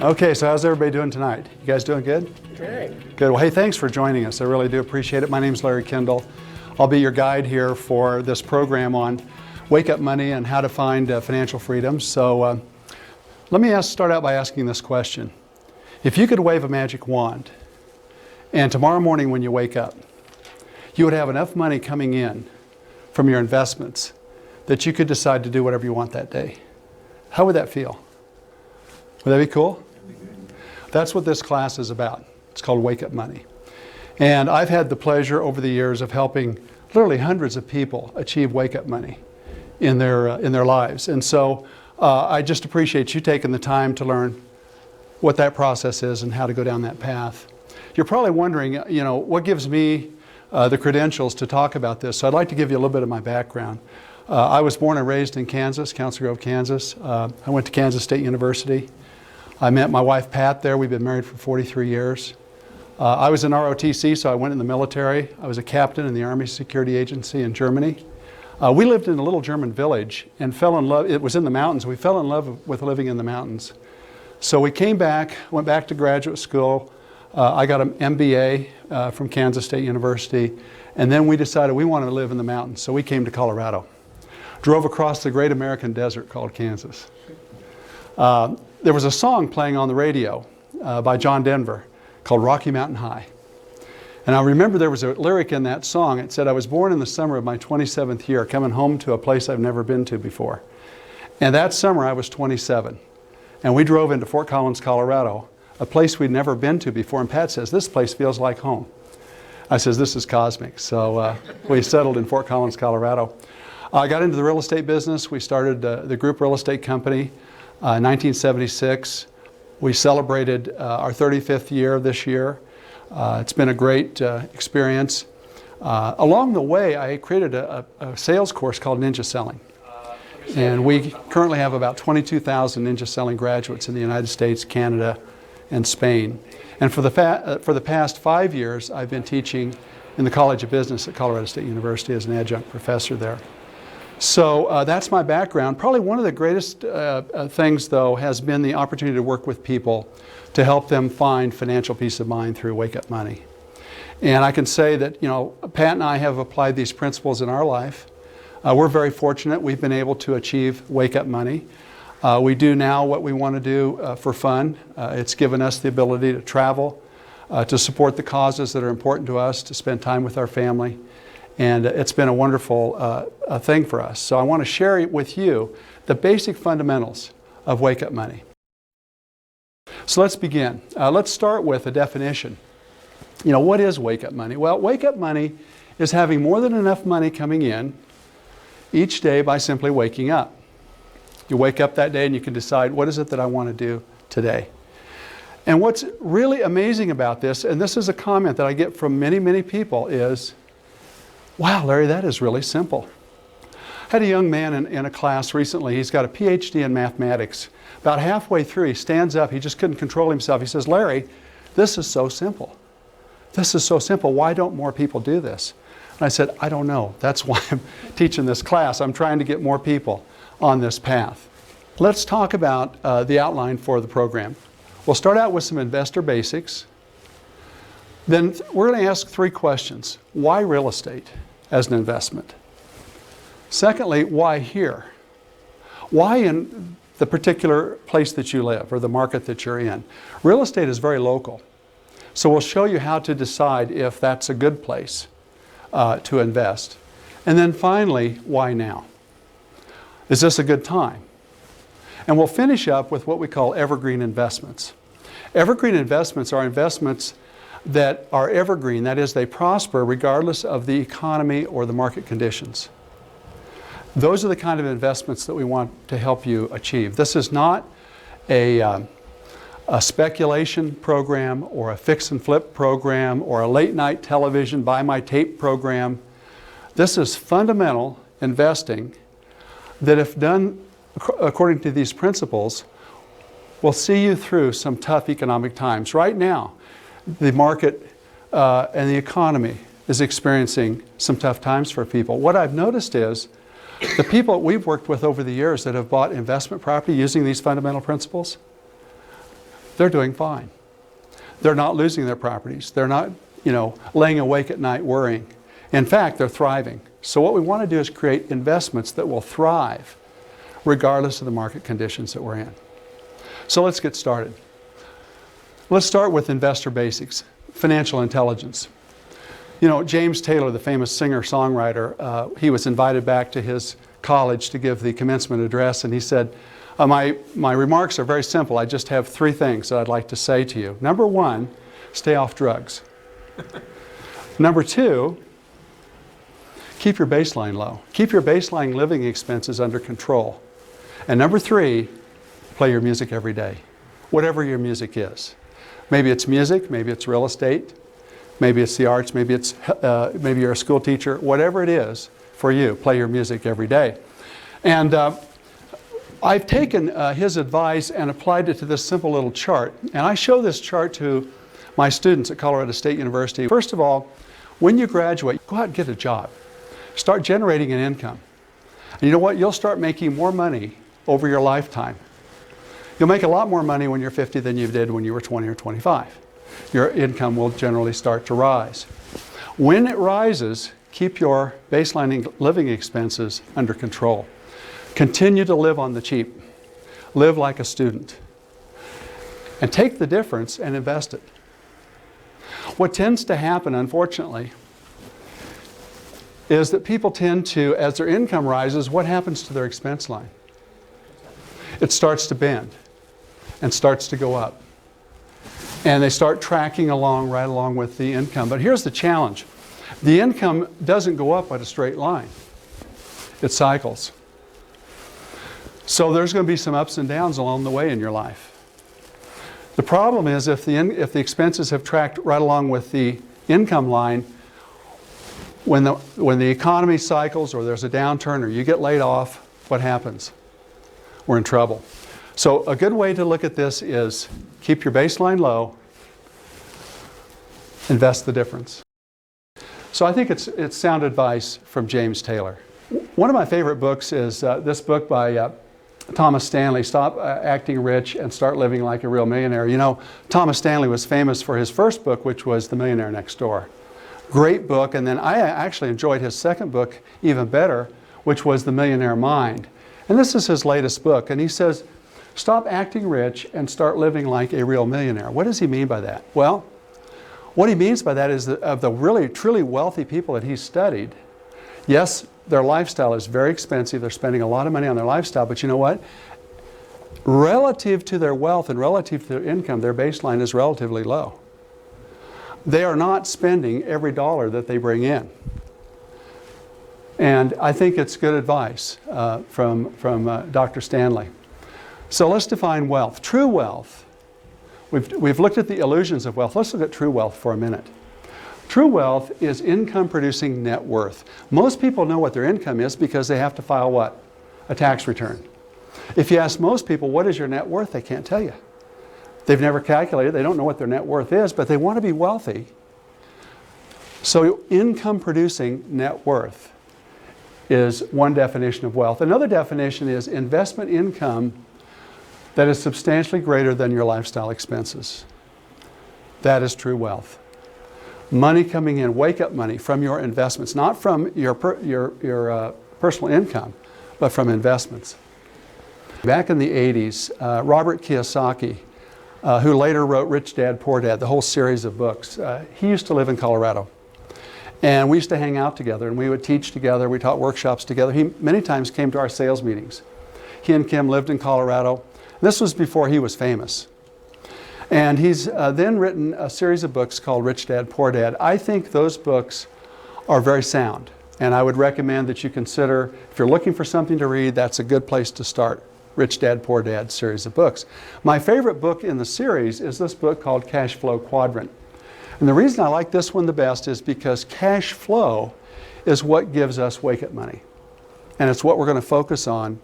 Okay, so how's everybody doing tonight? You guys doing good? Good. Good. Well, hey, thanks for joining us. I really do appreciate it. My name's Larry Kendall. I'll be your guide here for this program on Wake Up Money and how to find financial freedom. So let me start out by asking this question. If you could wave a magic wand and tomorrow morning when you wake up, you would have enough money coming in from your investments that you could decide to do whatever you want that day, how would that feel? Would that be cool? That's what this class is about. It's called Wake Up Money. And I've had the pleasure over the years of helping literally hundreds of people achieve Wake Up Money in their lives. And so I just appreciate you taking the time to learn what that process is and how to go down that path. You're probably wondering, you know, what gives me the credentials to talk about this. So I'd like to give you a little bit of my background. I was born and raised in Kansas, Council Grove, Kansas. I went to Kansas State University. I met my wife Pat there. We've been married for 43 years. I was in ROTC, so I went in the military. I was a captain in the Army Security Agency in Germany. We lived in a little German village and fell in love. It was in the mountains. We fell in love with living in the mountains. So we came back, went back to graduate school. I got an MBA from Kansas State University, and then we decided we wanted to live in the mountains, so we came to Colorado. Drove across the great American desert called Kansas. There was a song playing on the radio by John Denver called Rocky Mountain High. And I remember there was a lyric in that song. It said, I was born in the summer of my 27th year, coming home to a place I've never been to before. And that summer I was 27. And we drove into Fort Collins, Colorado, a place we'd never been to before. And Pat says, this place feels like home. I says, this is cosmic. So we settled in Fort Collins, Colorado. I got into the real estate business. We started the group real estate company in 1976. We celebrated our 35th year this year. It's been a great experience. Along the way, I created a sales course called Ninja Selling. And we currently have about 22,000 Ninja Selling graduates in the United States, Canada, and Spain. And for the past 5 years, I've been teaching in the College of Business at Colorado State University as an adjunct professor there. So that's my background. Probably one of the greatest things, though, has been the opportunity to work with people to help them find financial peace of mind through Wake Up Money. And I can say that, you know, Pat and I have applied these principles in our life. We're very fortunate. We've been able to achieve Wake Up Money. We do now what we want to do for fun. It's given us the ability to travel, to support the causes that are important to us, to spend time with our family. And it's been a wonderful thing for us. So I want to share with you the basic fundamentals of Wake Up Money. So let's begin. Let's start with a definition. You know, what is Wake Up Money? Well, Wake Up Money is having more than enough money coming in each day by simply waking up. You wake up that day and you can decide, what is it that I want to do today? And what's really amazing about this, and this is a comment that I get from many, many people, is, wow, Larry, that is really simple. I had a young man in a class recently. He's got a PhD in mathematics. About halfway through, he stands up. He just couldn't control himself. He says, Larry, this is so simple. This is so simple. Why don't more people do this? And I said, I don't know. That's why I'm teaching this class. I'm trying to get more people on this path. Let's talk about the outline for the program. We'll start out with some investor basics. Then we're going to ask 3 questions. Why real estate as an investment? Secondly, why here? Why in the particular place that you live or the market that you're in? Real estate is very local. So we'll show you how to decide if that's a good place to invest. And then finally, why now? Is this a good time? And we'll finish up with what we call evergreen investments. Evergreen investments are investments that are evergreen, that is, they prosper regardless of the economy or the market conditions. Those are the kind of investments that we want to help you achieve. This is not a speculation program or a fix and flip program or a late night television buy my tape program. This is fundamental investing that, if done according to these principles, will see you through some tough economic times. Right now, the market and the economy is experiencing some tough times for people. What I've noticed is The people we've worked with over the years that have bought investment property using these fundamental principles, they're doing fine. They're not losing their properties. They're not, laying awake at night worrying. In fact, they're thriving. So what we want to do is create investments that will thrive regardless of the market conditions that we're in. So let's get started. Let's start with investor basics, financial intelligence. James Taylor, the famous singer-songwriter, he was invited back to his college to give the commencement address, and he said, my remarks are very simple. I just have 3 things that I'd like to say to you. Number 1, stay off drugs. Number 2, keep your baseline low. Keep your baseline living expenses under control. And number 3, play your music every day, whatever your music is. Maybe it's music, maybe it's real estate, maybe it's the arts, maybe you're a school teacher, whatever it is for you, play your music every day. And I've taken his advice and applied it to this simple little chart. And I show this chart to my students at Colorado State University. First of all, when you graduate, go out and get a job. Start generating an income. And you know what? You'll start making more money over your lifetime. You'll make a lot more money when you're 50 than you did when you were 20 or 25. Your income will generally start to rise. When it rises, keep your baseline living expenses under control. Continue to live on the cheap. Live like a student. And take the difference and invest it. What tends to happen, unfortunately, is that people tend to, as their income rises, what happens to their expense line? It starts to bend and starts to go up. And they start tracking along, right along with the income. But here's the challenge. The income doesn't go up at a straight line. It cycles. So there's going to be some ups and downs along the way in your life. The problem is if the expenses have tracked right along with the income line, when the economy cycles or there's a downturn or you get laid off, what happens? We're in trouble. So a good way to look at this is keep your baseline low, invest the difference. So I think it's sound advice from James Taylor. One of my favorite books is this book by Thomas Stanley, Stop Acting Rich and Start Living Like a Real Millionaire. Thomas Stanley was famous for his first book, which was The Millionaire Next Door. Great book, and then I actually enjoyed his second book even better, which was The Millionaire Mind. And this is his latest book, and he says, stop acting rich and start living like a real millionaire. What does he mean by that? Well, what he means by that is that of the really, truly wealthy people that he's studied, yes, their lifestyle is very expensive. They're spending a lot of money on their lifestyle, but you know what? Relative to their wealth and relative to their income, their baseline is relatively low. They are not spending every dollar that they bring in. And I think it's good advice from Dr. Stanley. So let's define wealth. True wealth. We've looked at the illusions of wealth. Let's look at true wealth for a minute. True wealth is income producing net worth. Most people know what their income is because they have to file what? A tax return. If you ask most people, what is your net worth? They can't tell you. They've never calculated. They don't know what their net worth is, but they want to be wealthy. So income producing net worth is one definition of wealth. Another definition is investment income that is substantially greater than your lifestyle expenses. That is true wealth. Money coming in, wake-up money from your investments, not from your personal income, but from investments. Back in the 80s, Robert Kiyosaki, who later wrote Rich Dad, Poor Dad, the whole series of books, he used to live in Colorado. And we used to hang out together, and we would teach together. We taught workshops together. He many times came to our sales meetings. He and Kim lived in Colorado. This was before he was famous. And he's then written a series of books called Rich Dad, Poor Dad. I think those books are very sound. And I would recommend that you consider, if you're looking for something to read, that's a good place to start. Rich Dad, Poor Dad series of books. My favorite book in the series is this book called Cash Flow Quadrant. And the reason I like this one the best is because cash flow is what gives us wake-up money. And it's what we're going to focus on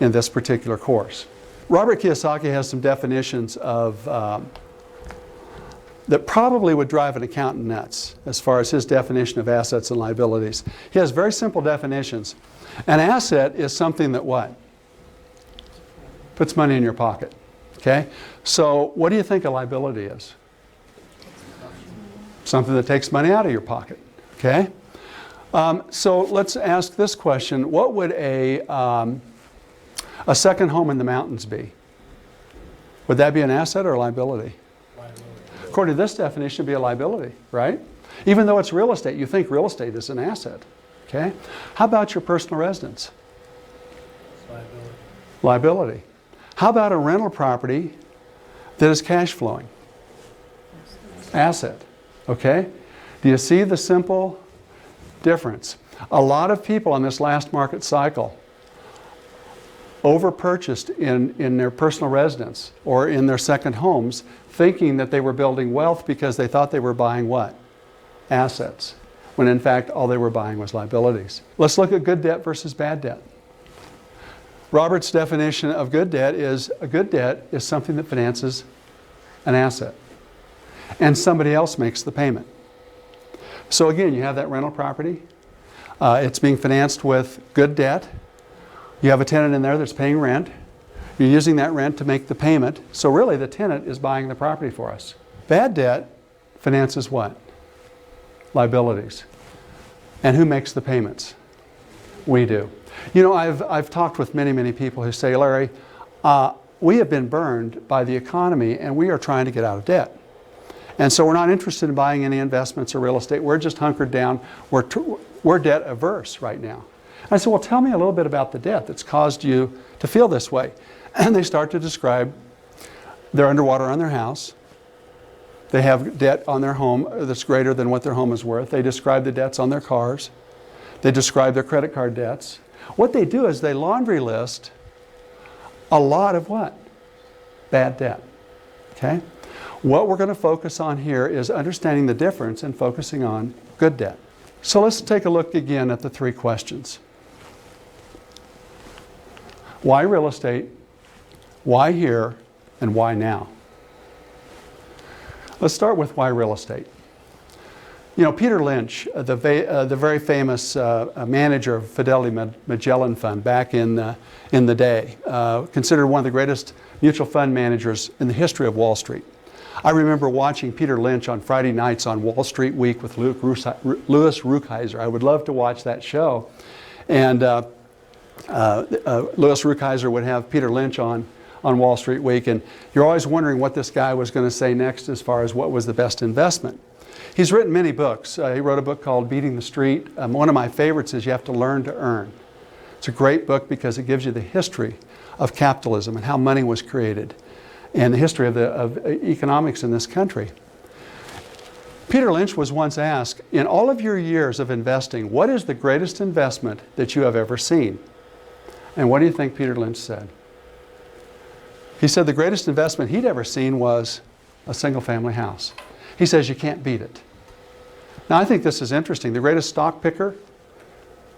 in this particular course. Robert Kiyosaki has some definitions of that probably would drive an accountant nuts as far as his definition of assets and liabilities. He has very simple definitions. An asset is something that what? Puts money in your pocket. Okay? So what do you think a liability is? Something that takes money out of your pocket. Okay? So let's ask this question. What would a second home in the mountains be? Would that be an asset or a liability? According to this definition, it'd be a liability, right? Even though it's real estate, you think real estate is an asset. Okay? How about your personal residence? Liability. Liability. How about a rental property that is cash flowing? Asset. Okay? Do you see the simple difference? A lot of people on this last market cycle over-purchased in their personal residence or in their second homes, thinking that they were building wealth because they thought they were buying what? Assets. When in fact all they were buying was liabilities. Let's look at good debt versus bad debt. Robert's definition of good debt is a good debt is something that finances an asset and somebody else makes the payment. So again, you have that rental property. It's being financed with good debt. You have a tenant in there that's paying rent. You're using that rent to make the payment. So really the tenant is buying the property for us. Bad debt finances what? Liabilities. And who makes the payments? We do. You know, I've talked with many people who say, Larry, we have been burned by the economy and we are trying to get out of debt. And so we're not interested in buying any investments or real estate. We're just hunkered down. We're debt averse right now. I said, well, tell me a little bit about the debt that's caused you to feel this way. And they start to describe they're underwater on their house. They have debt on their home that's greater than what their home is worth. They describe the debts on their cars. They describe their credit card debts. What they do is they laundry list a lot of what? Bad debt. Okay? What we're going to focus on here is understanding the difference and focusing on good debt. So let's take a look again at the three questions. Why real estate? Why here? And why now? Let's start with why real estate. You know, Peter Lynch, the very famous manager of Fidelity Magellan Fund back in the day, considered one of the greatest mutual fund managers in the history of Wall Street. I remember watching Peter Lynch on Friday nights on Wall Street Week with Louis Rukeyser. I would love to watch that show. And Louis Rukeyser would have Peter Lynch on Wall Street Week, and you're always wondering what this guy was going to say next as far as what was the best investment. He's written many books. He wrote a book called Beating the Street. One of my favorites is You Have to Learn to Earn. It's a great book because it gives you the history of capitalism and how money was created and the history of economics in this country. Peter Lynch was once asked, in all of your years of investing, what is the greatest investment that you have ever seen? And what do you think Peter Lynch said? He said the greatest investment he'd ever seen was a single-family house. He says you can't beat it. Now I think this is interesting. The greatest stock picker,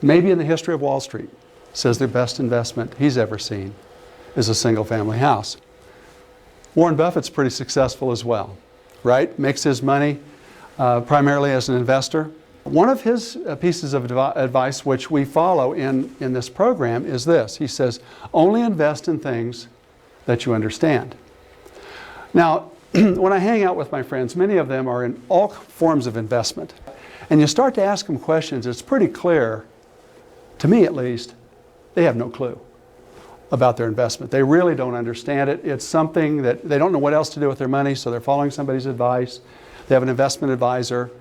maybe in the history of Wall Street, says the best investment he's ever seen is a single-family house. Warren Buffett's pretty successful as well, right? Makes his money primarily as an investor. One of his pieces of advice which we follow in this program is this. He says, only invest in things that you understand. Now, when I hang out with my friends, many of them are in all forms of investment. And you start to ask them questions, it's pretty clear, to me at least, they have no clue about their investment. They really don't understand it. It's something that they don't know what else to do with their money, so they're following somebody's advice. They have an investment advisor,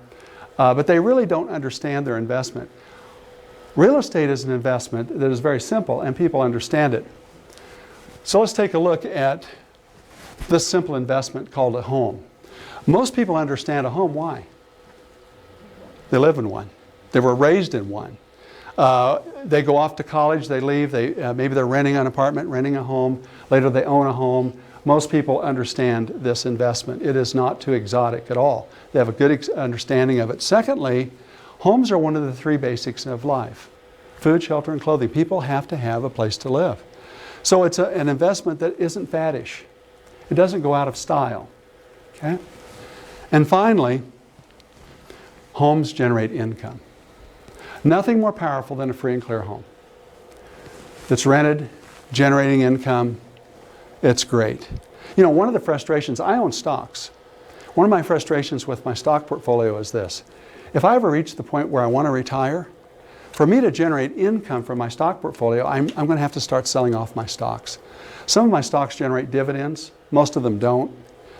but they really don't understand their investment. Real estate is an investment that is very simple, and people understand it. So let's take a look at this simple investment called a home. Most people understand a home. Why? They live in one. They were raised in one. They go off to college, they leave, maybe they're renting an apartment, renting a home, later they own a home. Most people understand this investment. It is not too exotic at all. They have a good understanding of it. Secondly, homes are one of the three basics of life. Food, shelter, and clothing. People have to have a place to live. So it's an investment that isn't faddish. It doesn't go out of style. Okay? And finally, homes generate income. Nothing more powerful than a free and clear home. That's rented, generating income. It's great. You know, one of the frustrations, I own stocks. One of my frustrations with my stock portfolio is this. If I ever reach the point where I want to retire, for me to generate income from my stock portfolio, I'm going to have to start selling off my stocks. Some of my stocks generate dividends. Most of them don't.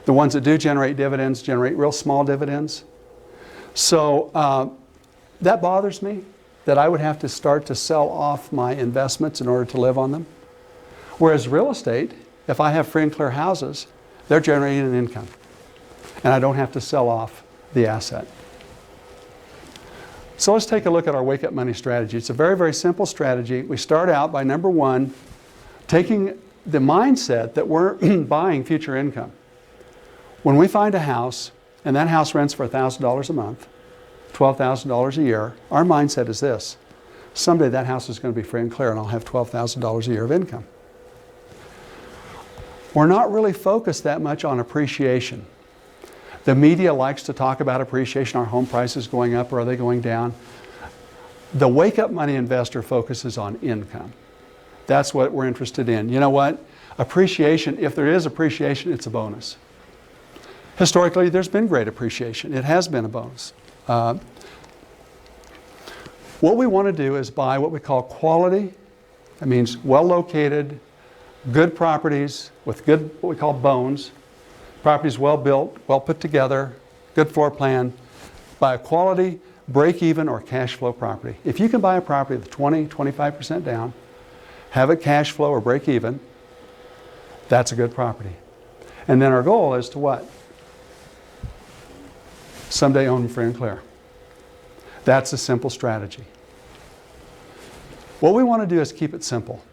The ones that do generate dividends generate real small dividends. So that bothers me, that I would have to start to sell off my investments in order to live on them. Whereas real estate, if I have free and clear houses, they're generating an income. And I don't have to sell off the asset. So let's take a look at our Wake Up Money strategy. It's a very, very simple strategy. We start out by number one, taking the mindset that we're buying future income. When we find a house, and that house rents for $1,000 a month, $12,000 a year, our mindset is this. Someday that house is going to be free and clear and I'll have $12,000 a year of income. We're not really focused that much on appreciation. The media likes to talk about appreciation. Are home prices going up or are they going down? The Wake Up Money investor focuses on income. That's what we're interested in. You know what? Appreciation, if there is appreciation, it's a bonus. Historically, there's been great appreciation. It has been a bonus. What we want to do is buy what we call quality. That means well-located, good properties with good, what we call bones. Properties well built, well put together, good floor plan. Buy a quality, break-even, or cash flow property. If you can buy a property with 20, 25% down, have it cash flow or break even, that's a good property. And then our goal is to what? Someday own them free and clear. That's a simple strategy. What we want to do is keep it simple.